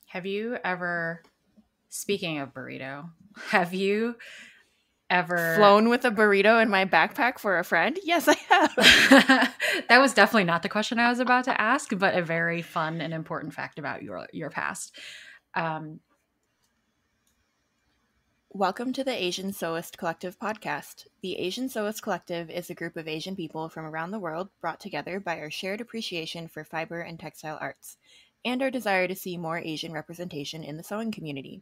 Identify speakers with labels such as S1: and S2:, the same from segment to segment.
S1: Have you ever, speaking of burrito, have you ever,
S2: Flown with a burrito in my backpack for a friend? Yes, I have.
S1: that was definitely not the question I was about to ask, but a very fun and important fact about your past. Um,
S2: Welcome to the Asian Sewist Collective podcast. The Asian Sewist Collective is a group of Asian people from around the world brought together by our shared appreciation for fiber and textile arts, and our desire to see more Asian representation in the sewing community.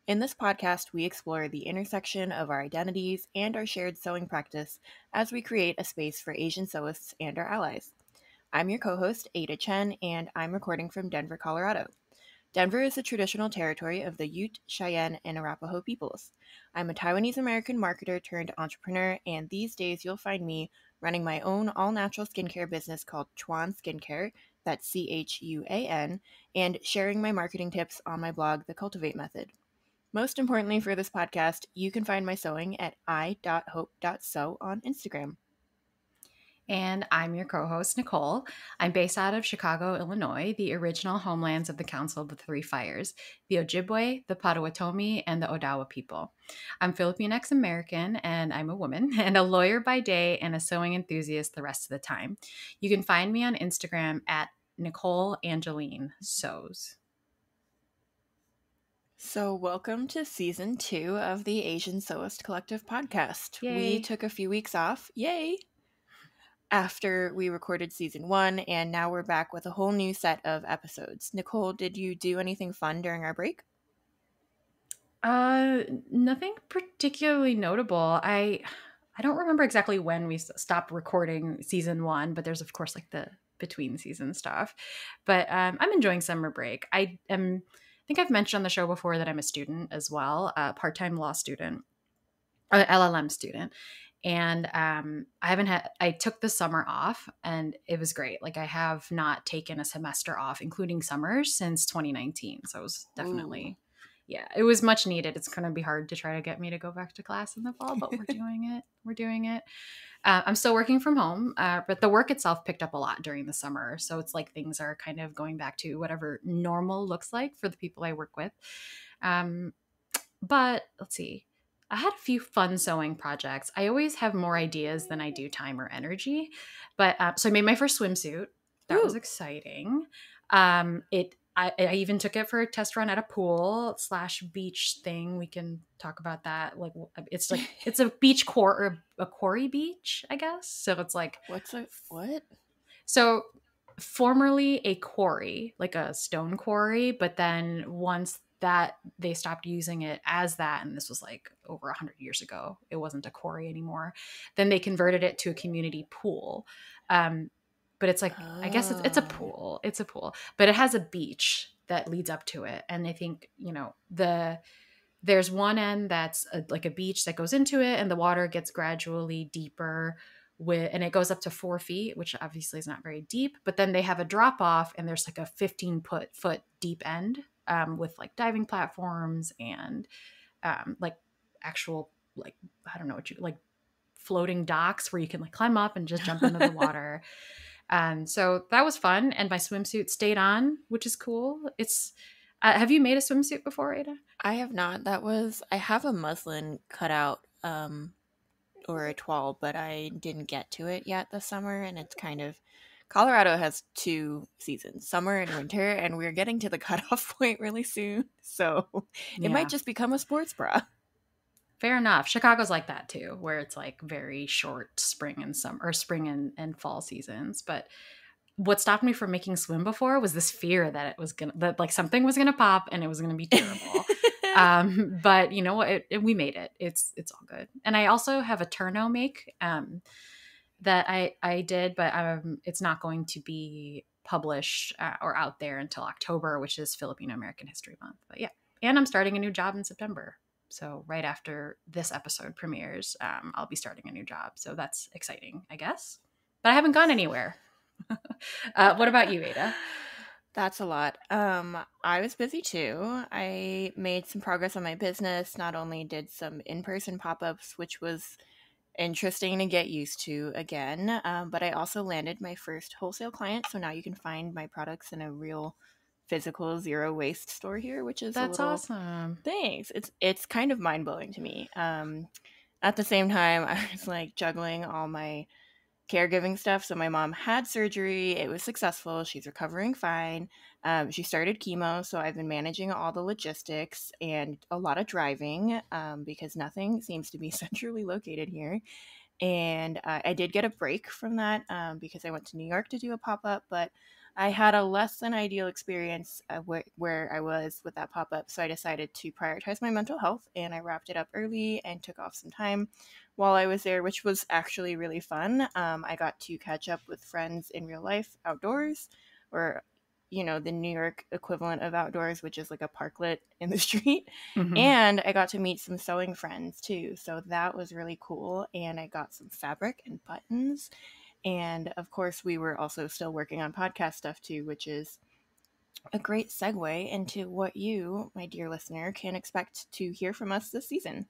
S2: In this podcast, we explore the intersection of our identities and our shared sewing practice as we create a space for Asian sewists and our allies. I'm your co-host, Ada Chen, and I'm recording from Denver, Colorado. Denver is the traditional territory of the Ute, Cheyenne, and Arapaho peoples. I'm a Taiwanese-American marketer turned entrepreneur, and these days you'll find me running my own all-natural skincare business called Chuan Skincare, that's Chuan, and sharing my marketing tips on my blog, The Cultivate Method. Most importantly for this podcast, you can find my sewing at i.hope.sew on Instagram.
S1: and I'm your co host, Nicole. I'm based out of Chicago, Illinois, the original homelands of the Council of the Three Fires, the Ojibwe, the Potawatomi, and the Odawa people. I'm Filipinx American, and I'm a woman, and a lawyer by day and a sewing enthusiast the rest of the time. You can find me on Instagram at Nicole Angeline Sews.
S2: So, welcome to season 2 of the Asian Sewist Collective podcast.
S1: Yay.
S2: We took a few weeks off, yay, after we recorded season 1, and now we're back with a whole new set of episodes. Nicole, did you do anything fun during our break?
S1: Nothing particularly notable. I don't remember exactly when we stopped recording season 1, but there's of course like the between season stuff. But I'm enjoying summer break. I think I've mentioned on the show before that I'm a student as well, a part-time law student, LLM student. And I took the summer off and it was great. Like I have not taken a semester off, including summers, since 2019. So it was definitely, yeah, it was much needed. It's going to be hard to try to get me to go back to class in the fall, but we're doing it. We're doing it. I'm still working from home, but the work itself picked up a lot during the summer. So it's like things are kind of going back to whatever normal looks like for the people I work with. But let's see. I had a few fun sewing projects. I always have more ideas than I do time or energy. But so I made my first swimsuit. That was exciting. I even took it for a test run at a pool / beach thing. We can talk about that. Like it's a beach or a quarry beach, I guess. So it's like
S2: what?
S1: So formerly a quarry, like a stone quarry, but then once that they stopped using it as that, and this was like over 100 years ago, it wasn't a quarry anymore, then they converted it to a community pool. But it's like, I guess it's a pool. It's a pool, but it has a beach that leads up to it. And I think, there's one end that's like a beach that goes into it, and the water gets gradually deeper and it goes up to 4 feet, which obviously is not very deep. But then they have a drop off, and there's like a 15-foot deep end with like diving platforms and like actual, like, I don't know what you like, floating docks where you can like climb up and just jump into the water. So that was fun, and my swimsuit stayed on, which is cool. It's have you made a swimsuit before, Ada?
S2: I have not. I have a muslin cutout or a toile, but I didn't get to it yet this summer, and it's kind of, Colorado has 2 seasons, summer and winter, and we're getting to the cutoff point really soon, so it might just become a sports bra.
S1: Fair enough. Chicago's like that too, where it's like very short spring and fall seasons. But what stopped me from making swim before was this fear that that like something was gonna pop and it was gonna be terrible. But you know what? We made it. It's all good. And I also have a turno make that I did, but it's not going to be published or out there until October, which is Filipino American History Month. But yeah, and I'm starting a new job in September. So right after this episode premieres, I'll be starting a new job. So that's exciting, I guess. But I haven't gone anywhere. What about you, Ada?
S2: That's a lot. I was busy too. I made some progress on my business. Not only did some in-person pop-ups, which was interesting to get used to again, but I also landed my first wholesale client. So now you can find my products in a real physical zero waste store here, which is a
S1: That's
S2: little
S1: awesome.
S2: thanks. It's kind of mind blowing to me. At the same time, I was like juggling all my caregiving stuff. So my mom had surgery. It was successful. She's recovering fine. She started chemo. So I've been managing all the logistics and a lot of driving because nothing seems to be centrally located here. And I did get a break from that because I went to New York to do a pop up, but I had a less than ideal experience where I was with that pop up. So I decided to prioritize my mental health and I wrapped it up early and took off some time while I was there, which was actually really fun. I got to catch up with friends in real life outdoors, or the New York equivalent of outdoors, which is like a parklet in the street.
S1: Mm-hmm.
S2: And I got to meet some sewing friends too. So that was really cool. And I got some fabric and buttons. And of course, we were also still working on podcast stuff too, which is a great segue into what you, my dear listener, can expect to hear from us this season.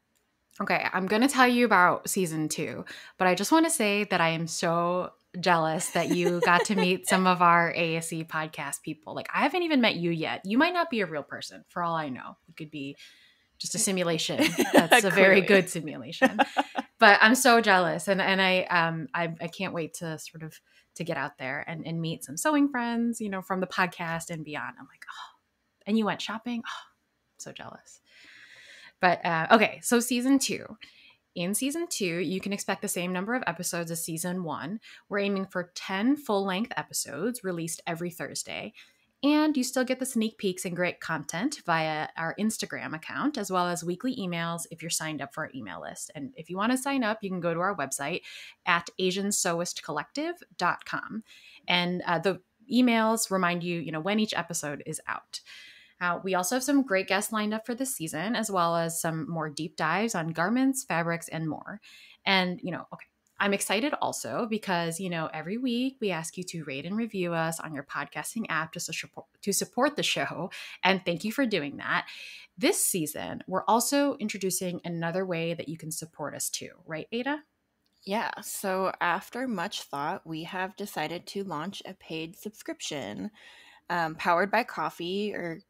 S1: Okay, I'm going to tell you about season 2, but I just want to say that I am so jealous that you got to meet some of our ASE podcast people. Like, I haven't even met you yet. You might not be a real person, for all I know. You could be just a simulation. That's a very good simulation. But I'm so jealous, and I can't wait to sort of to get out there and meet some sewing friends, from the podcast and beyond. I'm like, oh, and you went shopping. Oh, I'm so jealous. But okay, so season 2. In season 2, you can expect the same number of episodes as season 1. We're aiming for 10 full-length episodes released every Thursday. And you still get the sneak peeks and great content via our Instagram account, as well as weekly emails if you're signed up for our email list. And if you want to sign up, you can go to our website at asiansewistcollective.com. And the emails remind you, when each episode is out. We also have some great guests lined up for this season, as well as some more deep dives on garments, fabrics, and more. And, okay, I'm excited also because, every week we ask you to rate and review us on your podcasting app to support the show. And thank you for doing that. This season, we're also introducing another way that you can support us too, right, Ada?
S2: Yeah, so after much thought, we have decided to launch a paid subscription powered by coffee, or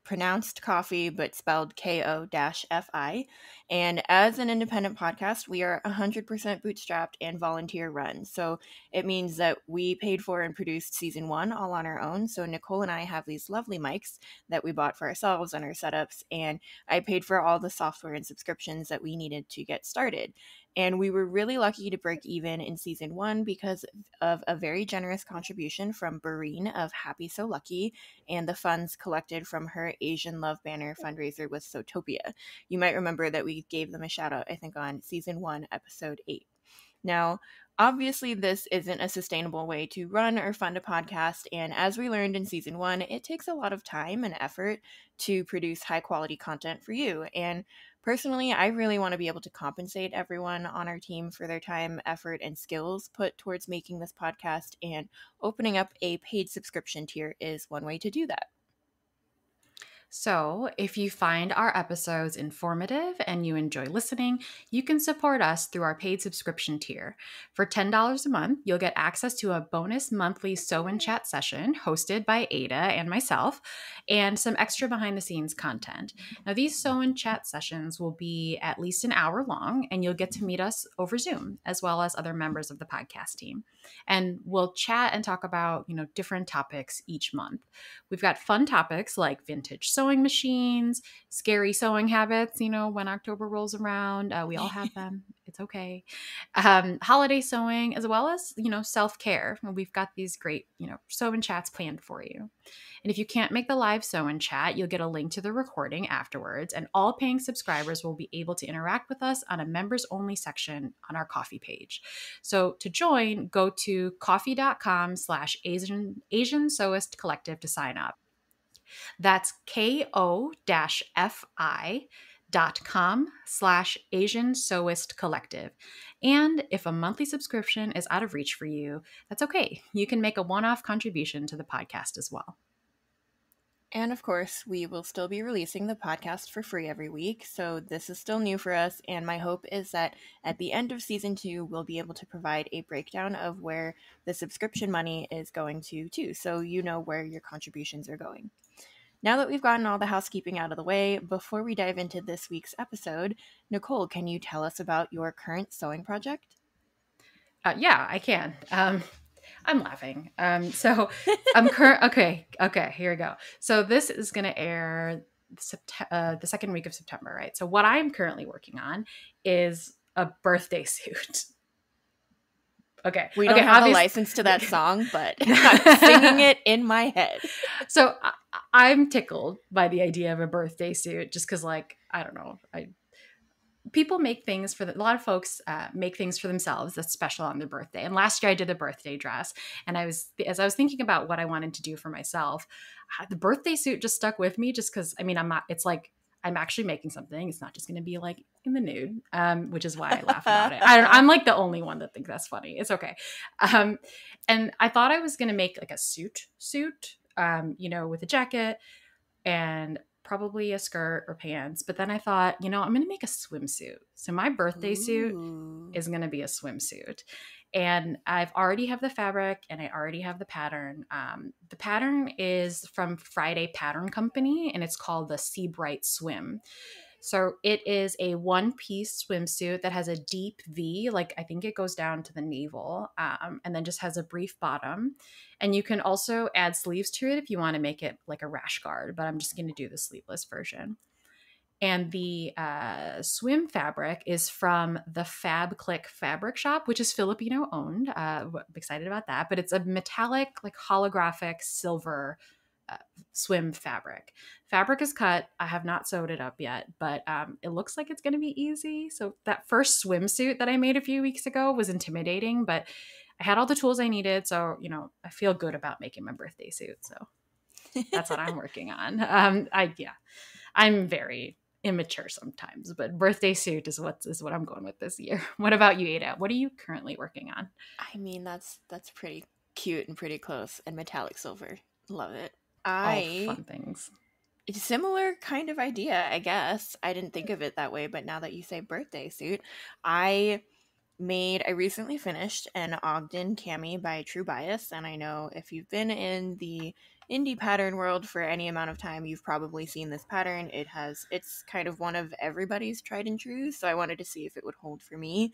S2: pronounced coffee, but spelled KO-FI. And as an independent podcast, we are 100% bootstrapped and volunteer run. So it means that we paid for and produced season 1 all on our own. So Nicole and I have these lovely mics that we bought for ourselves and our setups. And I paid for all the software and subscriptions that we needed to get started. And we were really lucky to break even in season 1 because of a very generous contribution from Bareen of Happy So Lucky and the funds collected from her Asian Love Banner fundraiser with Sewtopia. You might remember that we gave them a shout out, I think, on season 1, episode 8. Now, obviously, this isn't a sustainable way to run or fund a podcast, and as we learned in season 1, it takes a lot of time and effort to produce high quality content for you. And personally, I really want to be able to compensate everyone on our team for their time, effort, and skills put towards making this podcast, and opening up a paid subscription tier is one way to do that.
S1: So, if you find our episodes informative and you enjoy listening, you can support us through our paid subscription tier. For $10 a month, you'll get access to a bonus monthly Sew and Chat session hosted by Ada and myself, and some extra behind the scenes content. Now, these Sew and Chat sessions will be at least an hour long, and you'll get to meet us over Zoom, as well as other members of the podcast team. And we'll chat and talk about, different topics each month. We've got fun topics like vintage sewing machines, scary sewing habits, when October rolls around. We all have them. It's okay. Holiday sewing, as well as, self-care. We've got these great, sew and chats planned for you. And if you can't make the live sew and chat, you'll get a link to the recording afterwards. And all paying subscribers will be able to interact with us on a members only section on our Coffee page. So to join, go to coffee.com/Asian Sewist Collective to sign up. That's KO-FI.com/Asian Sewist Collective. And if a monthly subscription is out of reach for you, that's okay. You can make a one-off contribution to the podcast as well.
S2: And of course, we will still be releasing the podcast for free every week, so this is still new for us, and my hope is that at the end of season 2, we'll be able to provide a breakdown of where the subscription money is going to too, so you know where your contributions are going. Now that we've gotten all the housekeeping out of the way, before we dive into this week's episode, Nicole, can you tell us about your current sewing project?
S1: Yeah, I can. I'm laughing. So I'm current. Okay, here we go. So this is going to air the second week of September, right? So what I'm currently working on is a birthday suit.
S2: We don't have the license to that song, but I'm singing it in my head.
S1: So I'm tickled by the idea of a birthday suit, just because, like, I don't know, people make things a lot of folks make things for themselves that's special on their birthday. And last year I did a birthday dress, and as I was thinking about what I wanted to do for myself, the birthday suit just stuck with me, just because, I mean, it's like I'm actually making something. It's not just going to be like in the nude, which is why I laugh about it. I'm like the only one that thinks that's funny. It's okay. And I thought I was going to make like a suit, with a jacket and probably a skirt or pants. But then I thought, I'm going to make a swimsuit. So my birthday suit is going to be a swimsuit. And I've already have the fabric and I already have the pattern. The pattern is from Friday Pattern Company, and it's called the Sea Bright Swim. So it is a one-piece swimsuit that has a deep V, like I think it goes down to the navel, and then just has a brief bottom. And you can also add sleeves to it if you want to make it like a rash guard, but I'm just going to do the sleeveless version. And the swim fabric is from the Fab Click Fabric Shop, which is Filipino owned. I'm excited about that. But it's a metallic, like holographic silver swim fabric. Fabric is cut. I have not sewed it up yet, but it looks like it's going to be easy. So that first swimsuit that I made a few weeks ago was intimidating, but I had all the tools I needed. So, I feel good about making my birthday suit. So that's what I'm working on. I'm very immature sometimes, but birthday suit is what I'm going with this year. What about you, Ada? What are you currently working on?
S2: I mean, that's pretty cute and pretty close, and metallic silver. Love it.
S1: All fun things.
S2: Similar kind of idea, I guess. I didn't think of it that way, but now that you say birthday suit, I recently finished an Ogden cami by True Bias, and I know if you've been in the indie pattern world for any amount of time, you've probably seen this pattern. It's kind of one of everybody's tried and true, so I wanted to see if it would hold for me.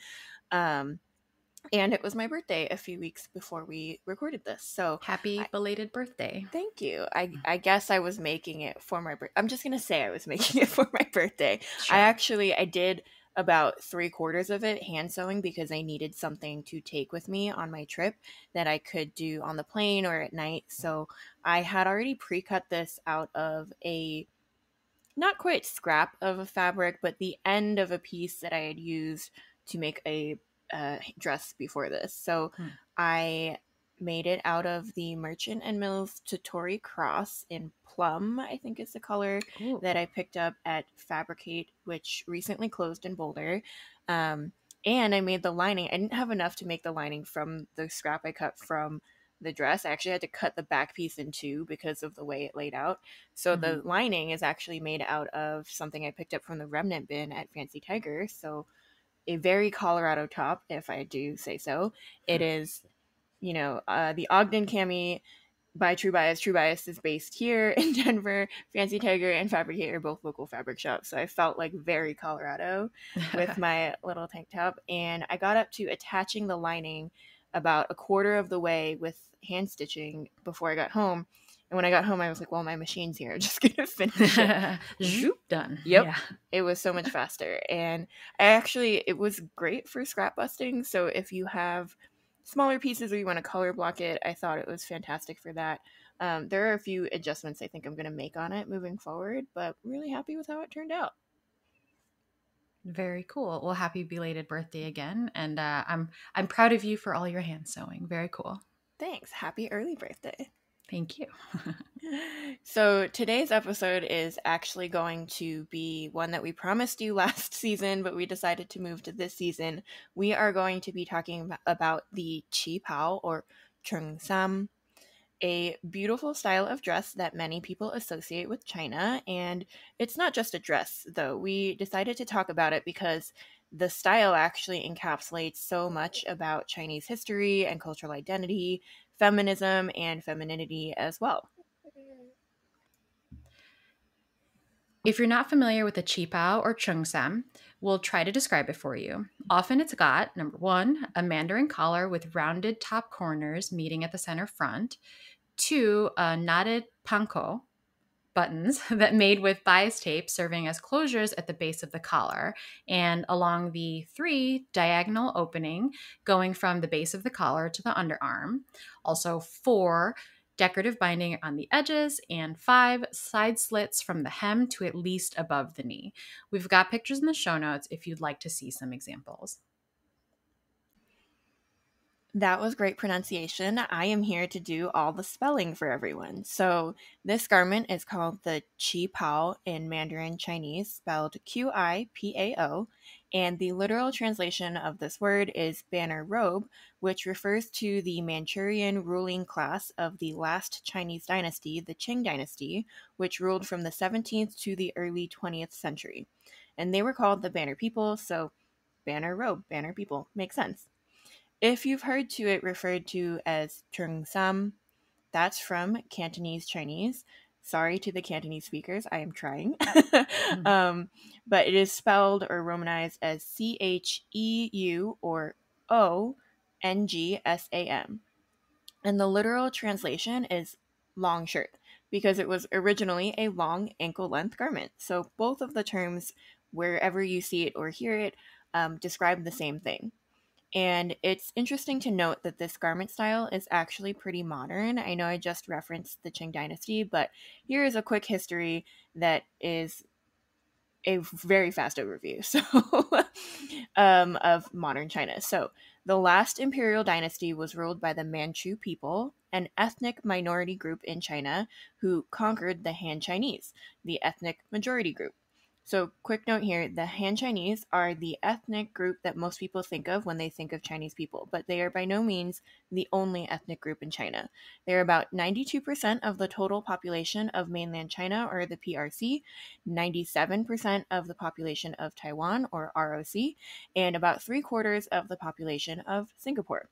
S2: And it was my birthday a few weeks before we recorded this. So
S1: happy belated birthday.
S2: Thank you. I guess I was making it for my birthday. I'm just going to say I was making it for my birthday. Sure. I did about 3/4 of it hand sewing because I needed something to take with me on my trip that I could do on the plane or at night. So I had already pre-cut this out of a not quite scrap of a fabric, but the end of a piece that I had used to make a dress before this. So I made it out of the Merchant and Mills Totori Cross in plum, I think is the color. Ooh. That I picked up at Fabricate, which recently closed in Boulder. And I made the lining. I didn't have enough to make the lining from the scrap I cut from the dress. I actually had to cut the back piece in two because of the way it laid out. So the lining is actually made out of something I picked up from the remnant bin at Fancy Tiger. So a very Colorado top, if I do say so. It is, the Ogden cami by True Bias. True Bias is based here in Denver. Fancy Tiger and Fabricate are both local fabric shops. So I felt like very Colorado with my little tank top. And I got up to attaching the lining about 1/4 of the way with hand stitching before I got home. And when I got home, I was like, well, my machine's here. I'm just going to finish it.
S1: Zoop, done.
S2: Yep. Yeah. It was so much faster. And it was great for scrap busting. So if you have smaller pieces or you want to color block it, I thought it was fantastic for that. There are a few adjustments I think I'm going to make on it moving forward, but really happy with how it turned out.
S1: Very cool. Well, happy belated birthday again. And I'm proud of you for all your hand sewing. Very cool.
S2: Thanks. Happy early birthday.
S1: Thank you.
S2: So today's episode is actually going to be one that we promised you last season, but we decided to move to this season. We are going to be talking about the Qipao or Cheongsam, a beautiful style of dress that many people associate with China. And it's not just a dress, though. We decided to talk about it because the style actually encapsulates so much about Chinese history and cultural identity, feminism, and femininity as well.
S1: If you're not familiar with the Qipao or Cheongsam, we'll try to describe it for you. Often it's got, number one, a mandarin collar with rounded top corners meeting at the center front. Two, a knotted panko, buttons that made with bias tape serving as closures at the base of the collar, and along the three diagonal opening going from the base of the collar to the underarm. Also, four, decorative binding on the edges, and five, side slits from the hem to at least above the knee. We've got pictures in the show notes if you'd like to see some examples.
S2: That was great pronunciation. I am here to do all the spelling for everyone. So, this garment is called the Qipao in Mandarin Chinese, spelled Qipao, and the literal translation of this word is banner robe, which refers to the Manchurian ruling class of the last Chinese dynasty, the Qing dynasty, which ruled from the 17th to the early 20th century. And they were called the banner people, so banner robe, banner people, makes sense. If you've heard to it referred to as Cheongsam, that's from Cantonese Chinese. Sorry to the Cantonese speakers, I am trying. But it is spelled or romanized as Cheu or Ongsham. And the literal translation is long shirt because it was originally a long ankle length garment. So both of the terms, wherever you see it or hear it, describe the same thing. And it's interesting to note that this garment style is actually pretty modern. I know I just referenced the Qing Dynasty, but here is a quick history that is a very fast overview of modern China. So, the last imperial dynasty was ruled by the Manchu people, an ethnic minority group in China who conquered the Han Chinese, the ethnic majority group. So, quick note here, the Han Chinese are the ethnic group that most people think of when they think of Chinese people, but they are by no means the only ethnic group in China. They're about 92% of the total population of mainland China, or the PRC, 97% of the population of Taiwan, or ROC, and about 3/4 of the population of Singapore.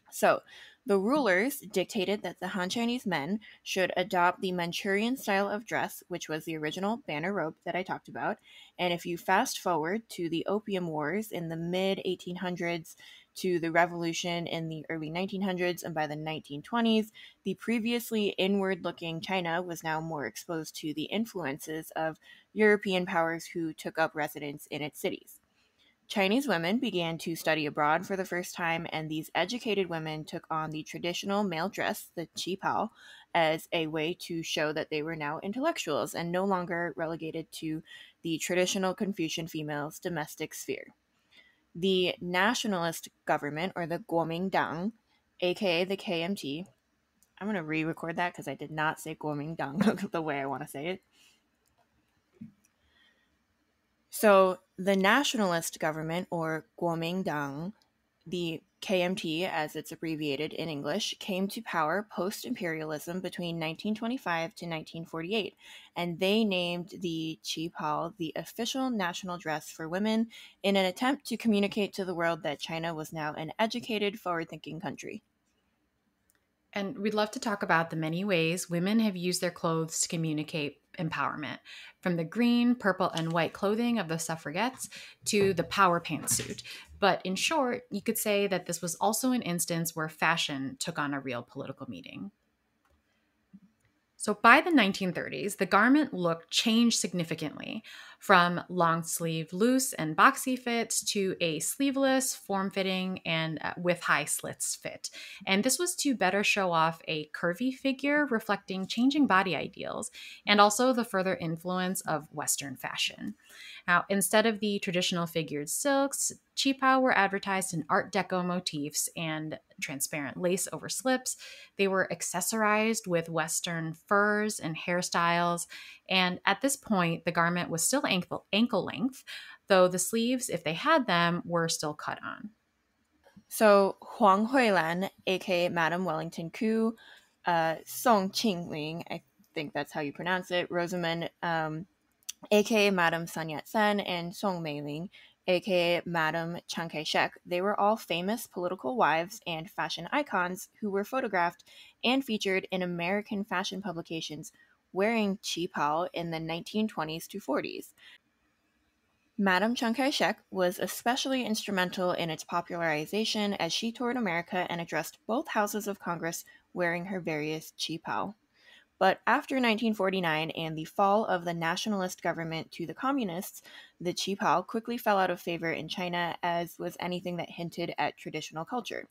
S2: So, the rulers dictated that the Han Chinese men should adopt the Manchurian style of dress, which was the original banner robe that I talked about. And if you fast forward to the Opium Wars in the mid 1800s, to the revolution in the early 1900s, and by the 1920s, the previously inward looking China was now more exposed to the influences of European powers who took up residence in its cities. Chinese women began to study abroad for the first time, and these educated women took on the traditional male dress, the qipao, as a way to show that they were now intellectuals and no longer relegated to the traditional Confucian female's domestic sphere. The nationalist government, or the Kuomintang, aka the KMT, I'm going to re-record that because I did not say Kuomintang the way I want to say it. So the nationalist government, or Kuomintang, the KMT as it's abbreviated in English, came to power post-imperialism between 1925 to 1948, and they named the qipao the official national dress for women in an attempt to communicate to the world that China was now an educated, forward-thinking country.
S1: And we'd love to talk about the many ways women have used their clothes to communicate empowerment, from the green, purple, and white clothing of the suffragettes to the power pantsuit. But in short, you could say that this was also an instance where fashion took on a real political meaning. So by the 1930s, the garment look changed significantly from long sleeve loose and boxy fits to a sleeveless, form-fitting, and with high slits fit. And this was to better show off a curvy figure reflecting changing body ideals and also the further influence of Western fashion. Now, instead of the traditional figured silks, Qipao were advertised in Art Deco motifs and transparent lace over slips. They were accessorized with Western furs and hairstyles. And at this point, the garment was still ankle length, though the sleeves, if they had them, were still cut on.
S2: So Huang Huilan, aka Madame Wellington Koo, Song Qingling, I think that's how you pronounce it, Rosamond, aka Madame Sun Yat-sen, and Song Meiling, aka Madame Chiang Kai-shek. They were all famous political wives and fashion icons who were photographed and featured in American fashion publications wearing Qipao in the 1920s to 40s. Madame Chiang Kai-shek was especially instrumental in its popularization as she toured America and addressed both houses of Congress wearing her various Qipao. But after 1949 and the fall of the nationalist government to the communists, the Qipao quickly fell out of favor in China, as was anything that hinted at traditional culture.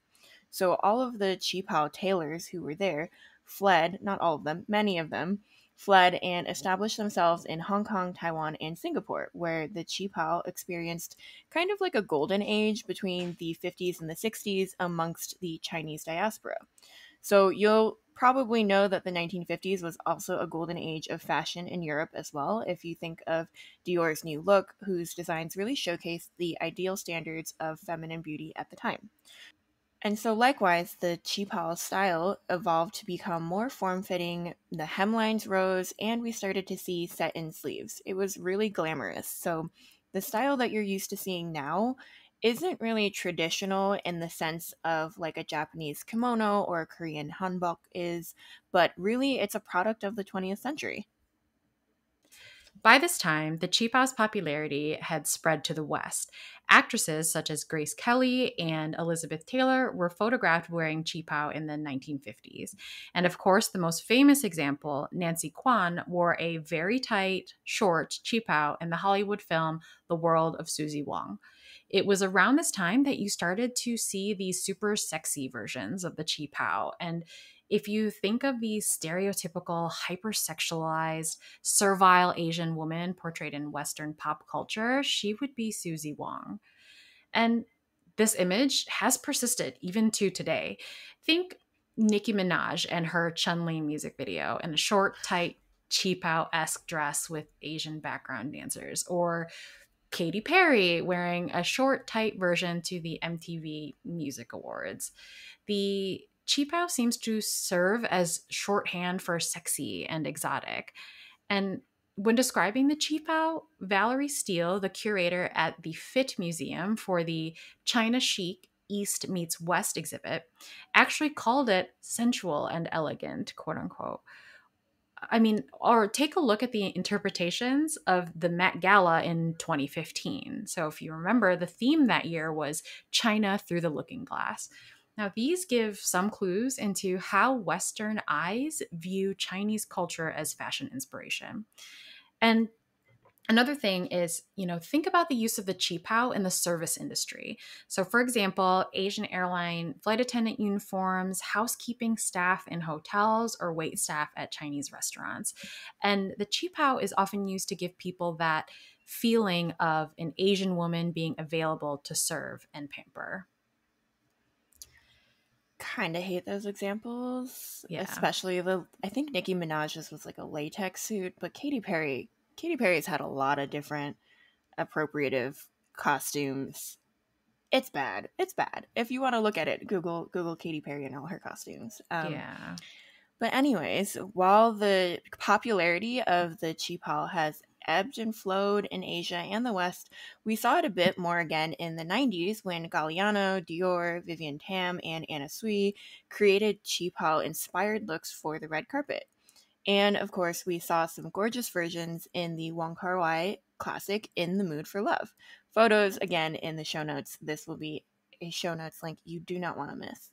S2: So all of the Qipao tailors who were there fled, not all of them, many of them, fled and established themselves in Hong Kong, Taiwan, and Singapore, where the Qipao experienced kind of like a golden age between the 50s and the 60s amongst the Chinese diaspora. So you'll probably know that the 1950s was also a golden age of fashion in Europe as well, if you think of Dior's new look, whose designs really showcased the ideal standards of feminine beauty at the time. And so likewise, the Qipao style evolved to become more form-fitting, the hemlines rose, and we started to see set-in sleeves. It was really glamorous. So the style that you're used to seeing now isn't really traditional in the sense of like a Japanese kimono or a Korean hanbok is, but really it's a product of the 20th century.
S1: By this time, the Qipaw's popularity had spread to the West. Actresses such as Grace Kelly and Elizabeth Taylor were photographed wearing Qipaw in the 1950s. And of course, the most famous example, Nancy Kwan, wore a very tight, short Qipaw in the Hollywood film The World of Susie Wong. It was around this time that you started to see these super sexy versions of the Qipaw. And if you think of the stereotypical, hypersexualized, servile Asian woman portrayed in Western pop culture, she would be Susie Wong. And this image has persisted even to today. Think Nicki Minaj and her Chun-Li music video in a short, tight, cheap-out-esque dress with Asian background dancers, or Katy Perry wearing a short, tight version to the MTV Music Awards. The Qipao seems to serve as shorthand for sexy and exotic. And when describing the Qipao, Valerie Steele, the curator at the Fit Museum for the China Chic East Meets West exhibit, actually called it sensual and elegant, quote unquote. I mean, or take a look at the interpretations of the Met Gala in 2015. So, if you remember, the theme that year was China through the looking glass. Now, these give some clues into how Western eyes view Chinese culture as fashion inspiration. And another thing is, think about the use of the qipao in the service industry. So, for example, Asian airline flight attendant uniforms, housekeeping staff in hotels, or wait staff at Chinese restaurants. And the qipao is often used to give people that feeling of an Asian woman being available to serve and pamper.
S2: Kind of hate those examples,
S1: Yeah.
S2: especially I think Nicki Minaj's was like a latex suit, but Katy Perry's had a lot of different appropriative costumes. It's bad. It's bad. If you want to look at it, Google Katy Perry and all her costumes.
S1: Yeah.
S2: But anyways, while the popularity of the qipao has ebbed and flowed in Asia and the West, we saw it a bit more again in the 90s when Galliano, Dior, Vivienne Tam, and Anna Sui created qipao-inspired looks for the red carpet. And of course, we saw some gorgeous versions in the Wong Kar-wai classic In the Mood for Love. Photos, again, in the show notes. This will be a show notes link you do not want to miss.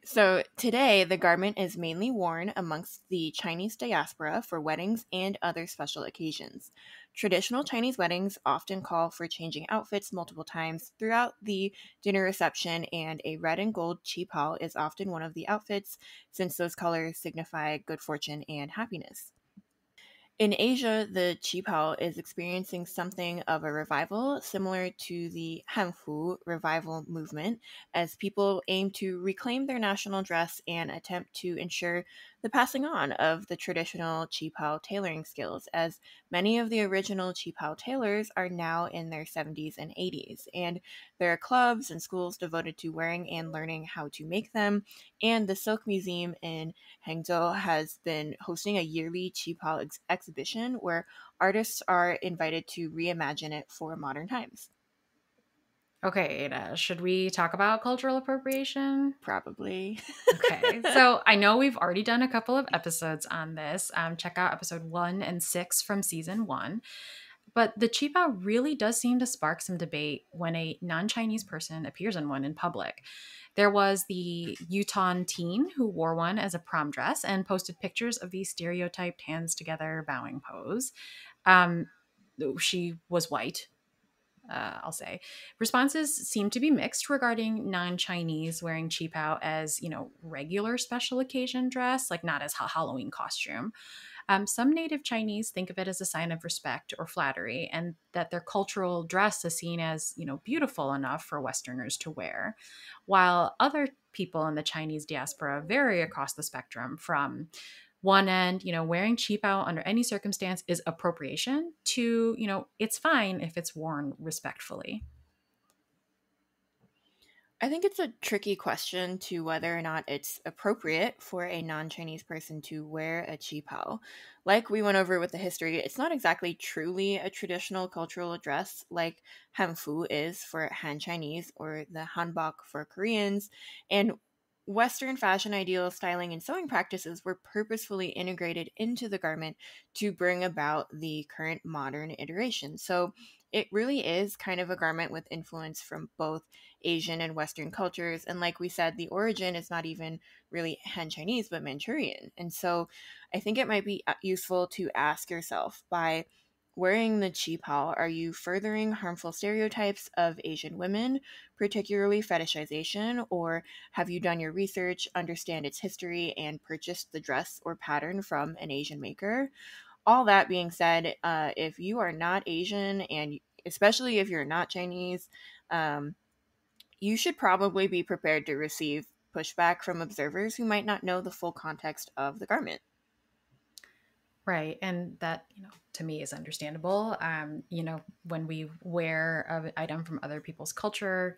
S2: So today, the garment is mainly worn amongst the Chinese diaspora for weddings and other special occasions. Traditional Chinese weddings often call for changing outfits multiple times throughout the dinner reception, and a red and gold qipao is often one of the outfits since those colors signify good fortune and happiness. In Asia, the qipao is experiencing something of a revival, similar to the Hanfu revival movement, as people aim to reclaim their national dress and attempt to ensure the passing on of the traditional qipao tailoring skills, as many of the original qipao tailors are now in their 70s and 80s, and there are clubs and schools devoted to wearing and learning how to make them, and the Silk Museum in Hangzhou has been hosting a yearly qipao exhibition where artists are invited to reimagine it for modern times.
S1: Okay, Ada, should we talk about cultural appropriation?
S2: Probably.
S1: Okay, so I know we've already done a couple of episodes on this. Check out episode 1 and 6 from season 1. But the Qipao really does seem to spark some debate when a non Chinese person appears in one in public. There was the Yutong teen who wore one as a prom dress and posted pictures of the stereotyped hands together bowing pose. Um, she was white, I'll say. Responses seem to be mixed regarding non-Chinese wearing qipao as, regular special occasion dress, like not as a Halloween costume. Some native Chinese think of it as a sign of respect or flattery, and that their cultural dress is seen as, beautiful enough for Westerners to wear. While other people in the Chinese diaspora vary across the spectrum from one end, wearing qipao under any circumstance is appropriation to, it's fine if it's worn respectfully.
S2: I think it's a tricky question to whether or not it's appropriate for a non-Chinese person to wear a qipao. Like we went over with the history, it's not exactly truly a traditional cultural dress like hanfu is for Han Chinese or the hanbok for Koreans, and Western fashion ideals, styling, and sewing practices were purposefully integrated into the garment to bring about the current modern iteration. So it really is kind of a garment with influence from both Asian and Western cultures. And like we said, the origin is not even really Han Chinese, but Manchurian. And so I think it might be useful to ask yourself, by wearing the qipao, are you furthering harmful stereotypes of Asian women, particularly fetishization, or have you done your research, understand its history, and purchased the dress or pattern from an Asian maker? All that being said, if you are not Asian, and especially if you're not Chinese, you should probably be prepared to receive pushback from observers who might not know the full context of the garment.
S1: Right. And that, to me is understandable. When we wear an item from other people's culture,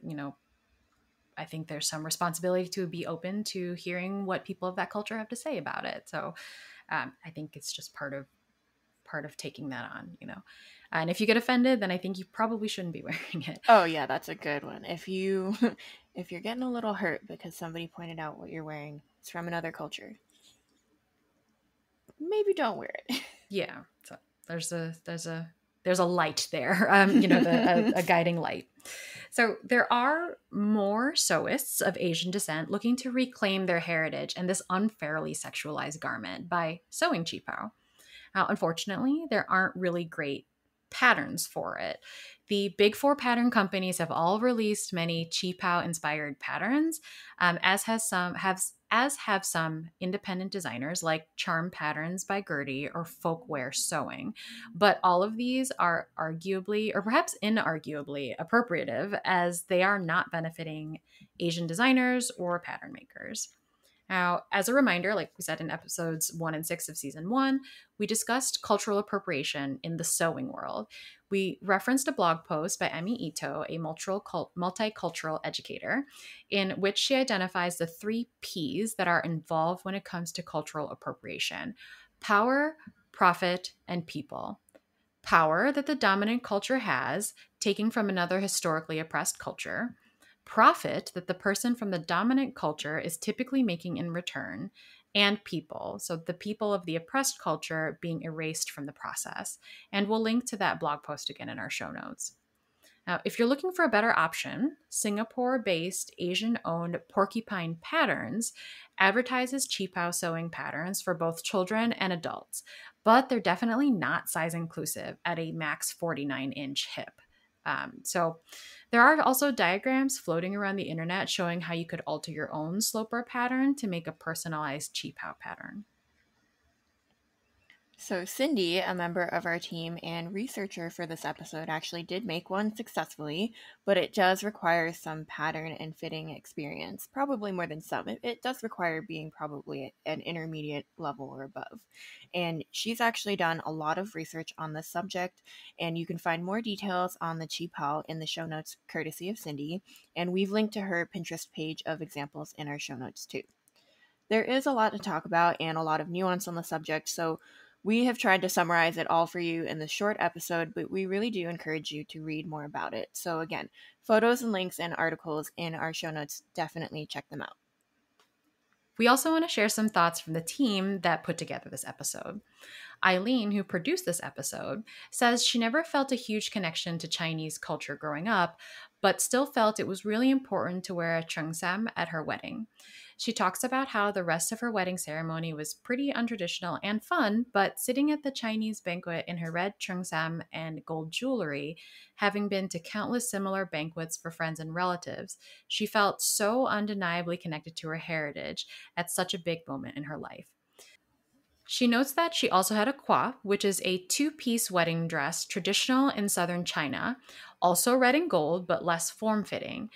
S1: I think there's some responsibility to be open to hearing what people of that culture have to say about it. So I think it's just part of taking that on, And if you get offended, then I think you probably shouldn't be wearing it.
S2: Oh yeah, that's a good one. If you're getting a little hurt because somebody pointed out what you're wearing, it's from another culture, maybe don't wear it.
S1: Yeah. So there's a light there, a guiding light. So there are more Sewists of Asian descent looking to reclaim their heritage and this unfairly sexualized garment by sewing qipao. Now, unfortunately, there aren't really great patterns for it. The big four pattern companies have all released many qipao inspired patterns, as have some independent designers like Charm Patterns by Gertie or Folkwear Sewing. But all of these are arguably, or perhaps inarguably, appropriative, as they are not benefiting Asian designers or pattern makers. Now, as a reminder, like we said in episodes 1 and 6 of season 1, we discussed cultural appropriation in the sewing world. We referenced a blog post by Emi Ito, a multicultural educator, in which she identifies the 3 P's that are involved when it comes to cultural appropriation: power, profit, and people. Power that the dominant culture has, taking from another historically oppressed culture; profit that the person from the dominant culture is typically making in return; and people, so the people of the oppressed culture being erased from the process. And we'll link to that blog post again in our show notes. Now, if you're looking for a better option, Singapore-based Asian-owned Porcupine Patterns advertises qipao sewing patterns for both children and adults, but they're definitely not size inclusive at a max 49-inch hip. So there are also diagrams floating around the internet showing how you could alter your own sloper pattern to make a personalized qipao pattern.
S2: So Cindy, a member of our team and researcher for this episode, actually did make one successfully, but it does require some pattern and fitting experience, probably more than some. It does require being probably an intermediate level or above. And she's actually done a lot of research on this subject, and you can find more details on the qipao in the show notes courtesy of Cindy, and we've linked to her Pinterest page of examples in our show notes too. There is a lot to talk about and a lot of nuance on the subject, so We have tried to summarize it all for you in this short episode, but we really do encourage you to read more about it. So again, photos and links and articles in our show notes, definitely check them out.
S1: We also want to share some thoughts from the team that put together this episode. Eileen, who produced this episode, says she never felt a huge connection to Chinese culture growing up, but still felt it was really important to wear a cheongsam at her wedding. She talks about how the rest of her wedding ceremony was pretty untraditional and fun, but sitting at the Chinese banquet in her red cheongsam and gold jewelry, having been to countless similar banquets for friends and relatives, she felt so undeniably connected to her heritage at such a big moment in her life. She notes that she also had a kwa, which is a two-piece wedding dress traditional in southern China, also red and gold, but less form-fitting.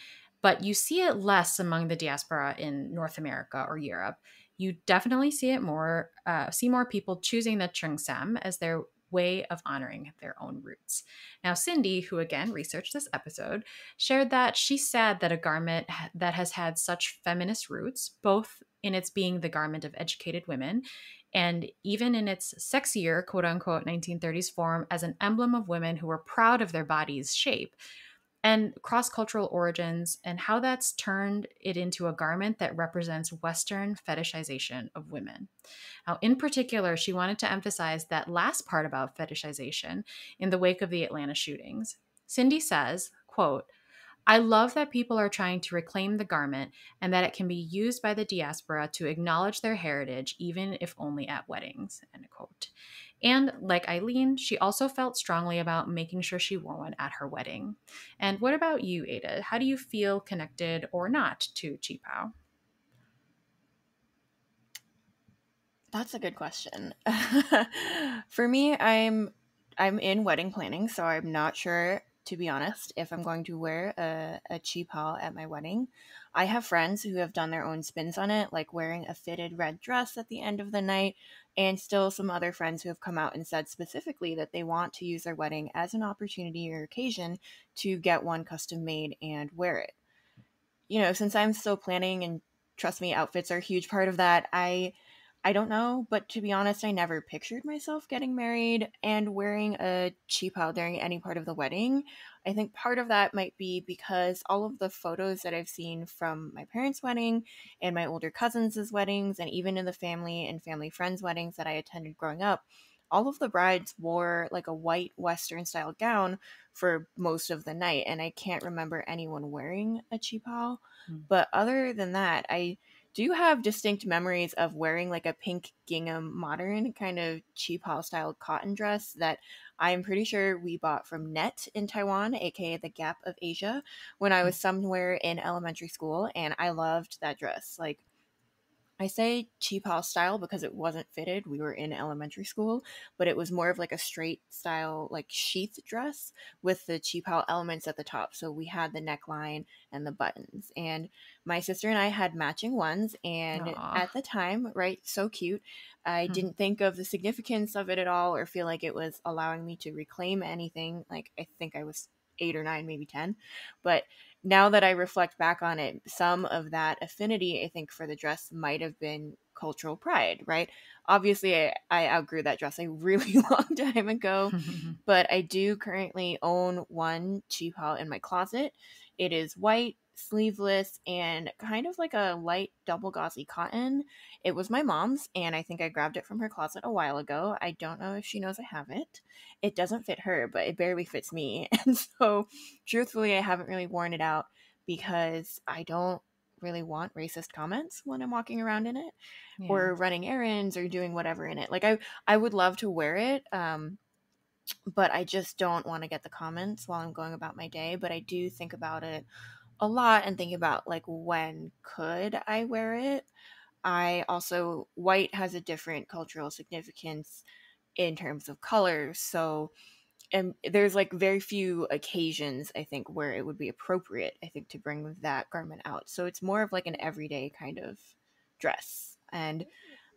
S1: But you see it less among the diaspora in North America or Europe. You definitely see more people choosing the cheongsam as their way of honoring their own roots. Now, Cindy, who again researched this episode, shared that she's sad that a garment that has had such feminist roots, both in its being the garment of educated women and even in its sexier, quote unquote, 1930s form as an emblem of women who were proud of their body's shape and cross cultural origins, and how that's turned it into a garment that represents Western fetishization of women. Now, in particular, she wanted to emphasize that last part about fetishization in the wake of the Atlanta shootings. Cindy says, quote, I love that people are trying to reclaim the garment and that it can be used by the diaspora to acknowledge their heritage, even if only at weddings, end quote. And like Eileen, she also felt strongly about making sure she wore one at her wedding. And what about you, Ada? How do you feel connected or not to Qipao?
S2: That's a good question. For me, I'm in wedding planning, so I'm not sure, to be honest, if I'm going to wear a qipao at my wedding. I have friends who have done their own spins on it, like wearing a fitted red dress at the end of the night, and still some other friends who have come out and said specifically that they want to use their wedding as an opportunity or occasion to get one custom made and wear it. Since I'm still planning, and trust me, outfits are a huge part of that, I don't know, but to be honest, I never pictured myself getting married and wearing a qipao during any part of the wedding. I think part of that might be because all of the photos that I've seen from my parents' wedding and my older cousins' weddings, and even in the family and family friends' weddings that I attended growing up, all of the brides wore like a white Western style gown for most of the night, and I can't remember anyone wearing a qipao. But other than that, I do have distinct memories of wearing like a pink gingham modern kind of qipao style cotton dress that I'm pretty sure we bought from Net in Taiwan, aka the Gap of Asia, when I was somewhere in elementary school, and I loved that dress. Like, I say qipao style because it wasn't fitted. We were in elementary school, but it was more of like a straight style, like sheath dress with the qipao elements at the top. So we had the neckline and the buttons. And my sister and I had matching ones. And
S1: Aw.
S2: at the time, right, so cute, I didn't think of the significance of it at all or feel like it was allowing me to reclaim anything. Like, I think I was 8 or 9, maybe 10. But now that I reflect back on it, some of that affinity, I think, for the dress might have been cultural pride, right? Obviously, I outgrew that dress a really long time ago, but I do currently own one qipao in my closet. It is white, sleeveless, and kind of like a light double gauzy cotton. It was my mom's, and I think I grabbed it from her closet a while ago. I don't know if she knows I have it. It doesn't fit her, but it barely fits me. And so, truthfully, I haven't really worn it out because I don't really want racist comments when I'm walking around in it
S1: Yeah.
S2: or running errands or doing whatever in it. Like, I would love to wear it, but I just don't want to get the comments while I'm going about my day. But I do think about it a lot and think about like, when could I wear it? I also, white has a different cultural significance in terms of color. So, and there's like very few occasions, I think, where it would be appropriate, I think, to bring that garment out. So it's more of like an everyday kind of dress. And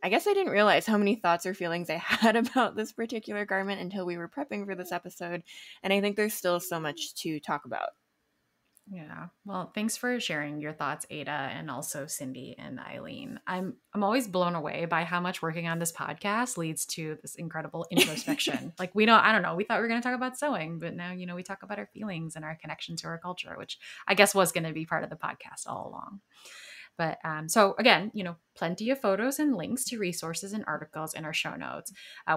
S2: I guess I didn't realize how many thoughts or feelings I had about this particular garment until we were prepping for this episode. And I think there's still so much to talk about.
S1: Yeah. Well, thanks for sharing your thoughts, Ada, and also Cindy and Eileen. I'm always blown away by how much working on this podcast leads to this incredible introspection. Like I don't know, we thought we were going to talk about sewing, but now, we talk about our feelings and our connection to our culture, which I guess was going to be part of the podcast all along. But so again, plenty of photos and links to resources and articles in our show notes.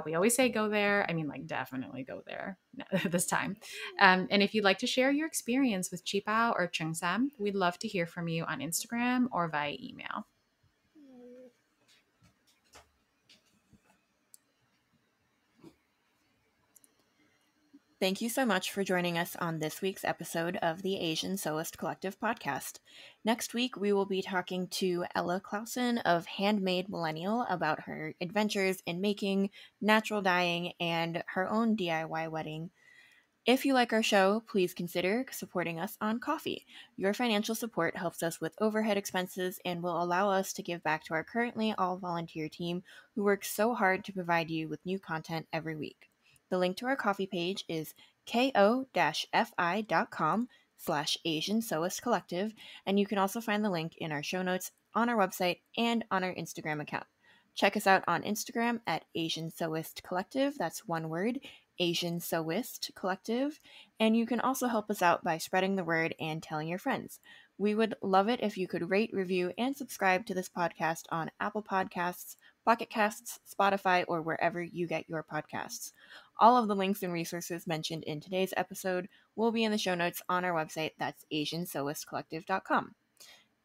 S1: We always say go there. I mean, like, definitely go there this time. And if you'd like to share your experience with Qipao or Cheongsam, we'd love to hear from you on Instagram or via email.
S2: Thank you so much for joining us on this week's episode of the Asian Sewist Collective podcast. Next week, we will be talking to Ella Clausen of Handmade Millennial about her adventures in making, natural dyeing, and her own DIY wedding. If you like our show, please consider supporting us on Ko-fi. Your financial support helps us with overhead expenses and will allow us to give back to our currently all-volunteer team who works so hard to provide you with new content every week. The link to our Ko-fi page is ko-fi.com/Asian Sewist Collective, and you can also find the link in our show notes on our website and on our Instagram account. Check us out on Instagram at Asian Sewist Collective, that's one word, Asian Sewist Collective, and you can also help us out by spreading the word and telling your friends. We would love it if you could rate, review, and subscribe to this podcast on Apple Podcasts, Pocket Casts, Spotify, or wherever you get your podcasts. All of the links and resources mentioned in today's episode will be in the show notes on our website, that's asiansewistcollective.com.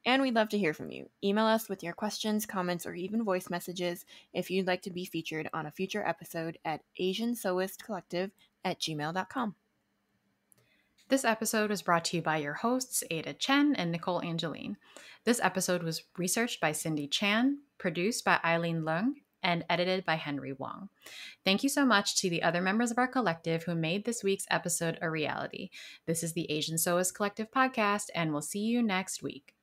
S2: And we'd love to hear from you. Email us with your questions, comments, or even voice messages if you'd like to be featured on a future episode at asiansewistcollective@gmail.com.
S1: This episode was brought to you by your hosts, Ada Chen and Nicole Angeline. This episode was researched by Cindy Chan, produced by Eileen Leung, and edited by Henry Wong. Thank you so much to the other members of our collective who made this week's episode a reality. This is the Asian Sewist Collective podcast, and we'll see you next week.